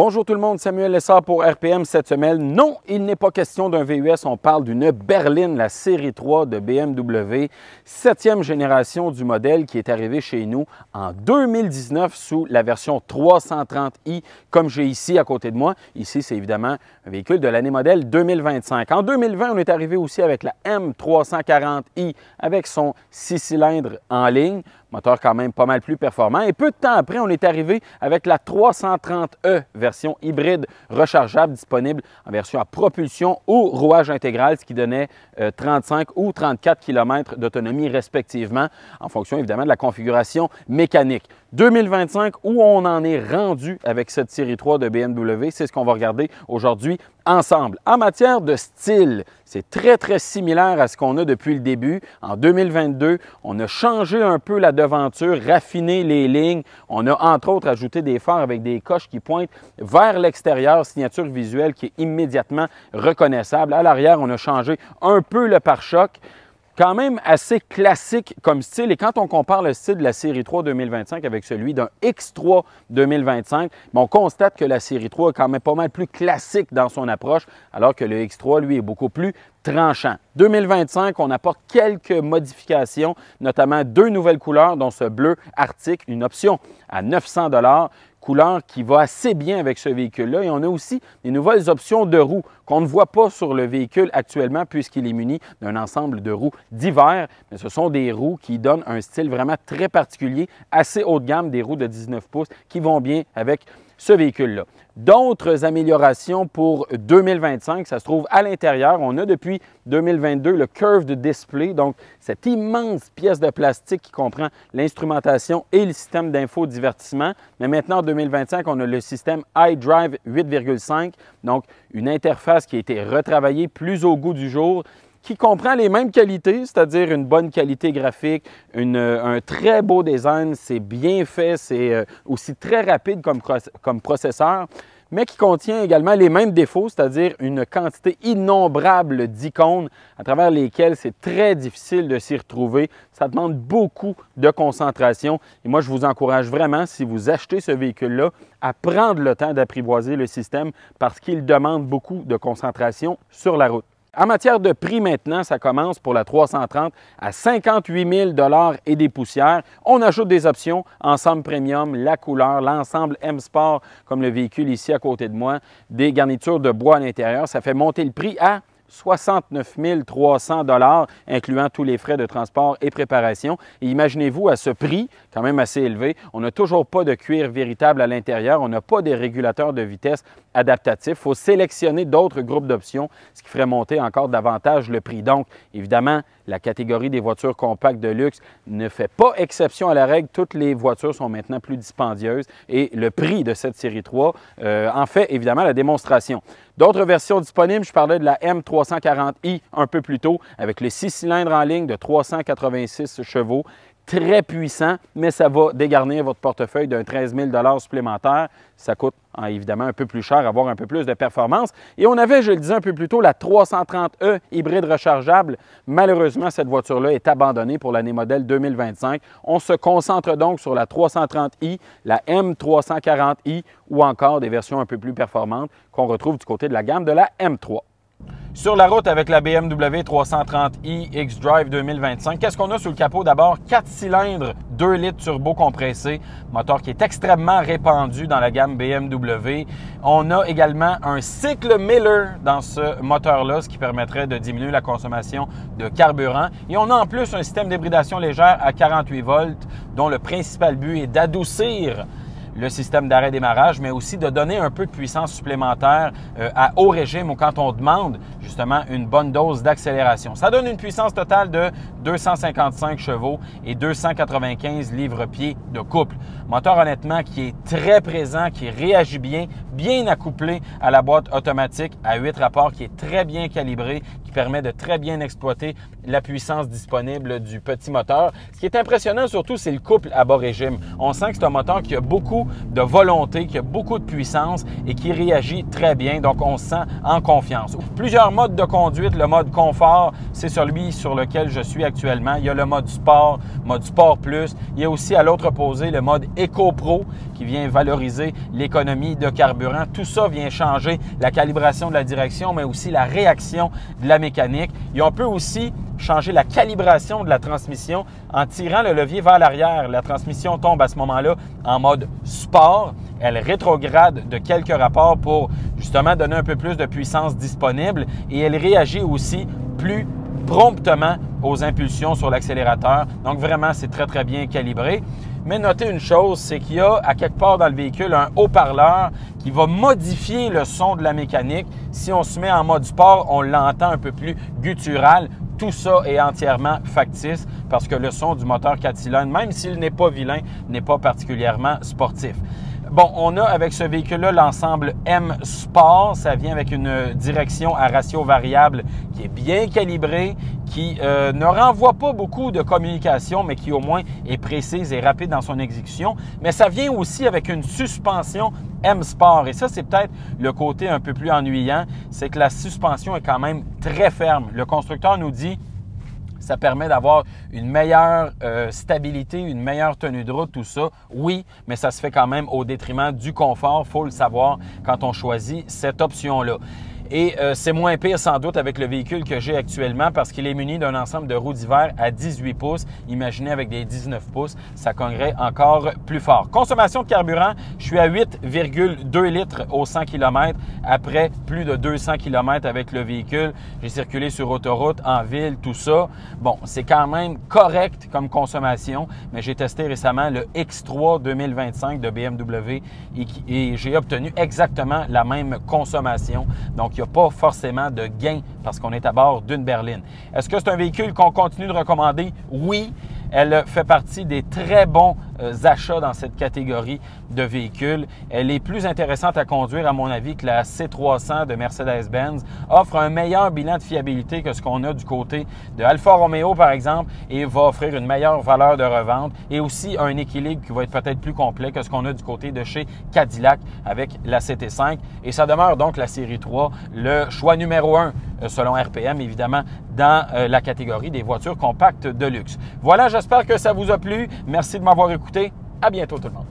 Bonjour tout le monde, Samuel Lessard pour RPM cette semaine. Non, il n'est pas question d'un VUS, on parle d'une berline, la série 3 de BMW, 7e génération du modèle qui est arrivé chez nous en 2019 sous la version 330i, comme j'ai ici à côté de moi. Ici, c'est évidemment un véhicule de l'année modèle 2025. En 2020, on est arrivé aussi avec la M340i avec son 6 cylindres en ligne. Moteur quand même pas mal plus performant. Et peu de temps après, on est arrivé avec la 330e, version hybride rechargeable disponible en version à propulsion ou rouage intégral, ce qui donnait 35 ou 34 km d'autonomie respectivement, en fonction évidemment de la configuration mécanique. 2025, où on en est rendu avec cette série 3 de BMW, c'est ce qu'on va regarder aujourd'hui ensemble. En matière de style, c'est très similaire à ce qu'on a depuis le début. En 2022, on a changé un peu la devanture, raffiné les lignes. On a entre autres ajouté des phares avec des coches qui pointent vers l'extérieur, signature visuelle qui est immédiatement reconnaissable. À l'arrière, on a changé un peu le pare-choc. Quand même assez classique comme style. Et quand on compare le style de la série 3 2025 avec celui d'un X3 2025, on constate que la série 3 est quand même pas mal plus classique dans son approche, alors que le X3, lui, est beaucoup plus tranchant. 2025, on apporte quelques modifications, notamment 2 nouvelles couleurs, dont ce bleu arctique, une option à 900 $, couleur qui va assez bien avec ce véhicule-là. Et on a aussi des nouvelles options de roues qu'on ne voit pas sur le véhicule actuellement puisqu'il est muni d'un ensemble de roues d'hiver. Mais ce sont des roues qui donnent un style vraiment très particulier, assez haut de gamme, des roues de 19 pouces qui vont bien avec ce véhicule-là. D'autres améliorations pour 2025, ça se trouve à l'intérieur. On a depuis 2022 le Curved Display, donc cette immense pièce de plastique qui comprend l'instrumentation et le système d'infodivertissement. Mais maintenant, en 2025, on a le système iDrive 8.5, donc une interface qui a été retravaillée plus au goût du jour, qui comprend les mêmes qualités, c'est-à-dire une bonne qualité graphique, un très beau design, c'est bien fait, c'est aussi très rapide comme processeur, mais qui contient également les mêmes défauts, c'est-à-dire une quantité innombrable d'icônes à travers lesquelles c'est très difficile de s'y retrouver. Ça demande beaucoup de concentration et moi, je vous encourage vraiment, si vous achetez ce véhicule-là, à prendre le temps d'apprivoiser le système parce qu'il demande beaucoup de concentration sur la route. En matière de prix maintenant, ça commence pour la 330 à 58 000 $ et des poussières. On ajoute des options, ensemble premium, la couleur, l'ensemble M-Sport, comme le véhicule ici à côté de moi, des garnitures de bois à l'intérieur. Ça fait monter le prix à 69 300 $, incluant tous les frais de transport et préparation. Et imaginez-vous, à ce prix, quand même assez élevé, on n'a toujours pas de cuir véritable à l'intérieur, on n'a pas des régulateurs de vitesse adaptatifs. Il faut sélectionner d'autres groupes d'options, ce qui ferait monter encore davantage le prix. Donc, évidemment, la catégorie des voitures compactes de luxe ne fait pas exception à la règle. Toutes les voitures sont maintenant plus dispendieuses et le prix de cette série 3 en fait évidemment la démonstration. D'autres versions disponibles, je parlais de la M340i un peu plus tôt avec le 6 cylindres en ligne de 386 chevaux. Très puissant, mais ça va dégarnir votre portefeuille d'un 13 000 $ supplémentaire. Ça coûte évidemment un peu plus cher, avoir un peu plus de performance. Et on avait, je le disais un peu plus tôt, la 330e hybride rechargeable. Malheureusement, cette voiture-là est abandonnée pour l'année modèle 2025. On se concentre donc sur la 330i, la M340i ou encore des versions un peu plus performantes qu'on retrouve du côté de la gamme de la M3. Sur la route avec la BMW 330i xDrive 2025, qu'est-ce qu'on a sous le capot? D'abord, 4 cylindres, 2 litres turbo compressé, moteur qui est extrêmement répandu dans la gamme BMW. On a également un cycle Miller dans ce moteur-là, ce qui permettrait de diminuer la consommation de carburant. Et on a en plus un système d'hybridation légère à 48 volts, dont le principal but est d'adoucir le système d'arrêt-démarrage, mais aussi de donner un peu de puissance supplémentaire à haut régime ou quand on demande justement une bonne dose d'accélération. Ça donne une puissance totale de 255 chevaux et 295 livres-pieds de couple. Moteur honnêtement qui est très présent, qui réagit bien accouplé à la boîte automatique à 8 rapports, qui est très bien calibré, qui qui permet de très bien exploiter la puissance disponible du petit moteur. Ce qui est impressionnant surtout, c'est le couple à bas régime. On sent que c'est un moteur qui a beaucoup de volonté, qui a beaucoup de puissance et qui réagit très bien. Donc, on se sent en confiance. Plusieurs modes de conduite. Le mode confort, c'est celui sur lequel je suis actuellement. Il y a le mode Sport Plus. Il y a aussi à l'autre opposé le mode Eco Pro qui vient valoriser l'économie de carburant. Tout ça vient changer la calibration de la direction, mais aussi la réaction de la mécanique. Et on peut aussi changer la calibration de la transmission en tirant le levier vers l'arrière. La transmission tombe à ce moment-là en mode sport. Elle rétrograde de quelques rapports pour justement donner un peu plus de puissance disponible et elle réagit aussi plus promptement aux impulsions sur l'accélérateur. Donc vraiment, c'est très, très bien calibré. Mais notez une chose, c'est qu'il y a à quelque part dans le véhicule un haut-parleur qui va modifier le son de la mécanique. Si on se met en mode sport, on l'entend un peu plus guttural. Tout ça est entièrement factice parce que le son du moteur 4 cylindres, même s'il n'est pas vilain, n'est pas particulièrement sportif. Bon, on a avec ce véhicule-là l'ensemble M Sport. Ça vient avec une direction à ratio variable qui est bien calibrée, qui ne renvoie pas beaucoup de communication, mais qui au moins est précise et rapide dans son exécution. Mais ça vient aussi avec une suspension M Sport. Et ça, c'est peut-être le côté un peu plus ennuyant, c'est que la suspension est quand même très ferme. Le constructeur nous dit ça permet d'avoir une meilleure stabilité, une meilleure tenue de route, tout ça. Oui, mais ça se fait quand même au détriment du confort. Il faut le savoir quand on choisit cette option-là. Et c'est moins pire sans doute avec le véhicule que j'ai actuellement parce qu'il est muni d'un ensemble de roues d'hiver à 18 pouces. Imaginez avec des 19 pouces, ça cognerait encore plus fort. Consommation de carburant, je suis à 8,2 litres au 100 km après plus de 200 km avec le véhicule. J'ai circulé sur autoroute, en ville, tout ça. Bon, c'est quand même correct comme consommation, mais j'ai testé récemment le X3 2025 de BMW et j'ai obtenu exactement la même consommation. Donc, il n'y a pas forcément de gain parce qu'on est à bord d'une berline. Est-ce que c'est un véhicule qu'on continue de recommander? Oui. Elle fait partie des très bons achats dans cette catégorie de véhicules. Elle est plus intéressante à conduire, à mon avis, que la C300 de Mercedes-Benz. Offre un meilleur bilan de fiabilité que ce qu'on a du côté de Alfa Romeo, par exemple, et va offrir une meilleure valeur de revente et aussi un équilibre qui va être peut-être plus complet que ce qu'on a du côté de chez Cadillac avec la CT5. Et ça demeure donc la série 3, le choix numéro 1 selon RPM, évidemment, dans la catégorie des voitures compactes de luxe. Voilà, j'espère que ça vous a plu. Merci de m'avoir écouté. À bientôt tout le monde.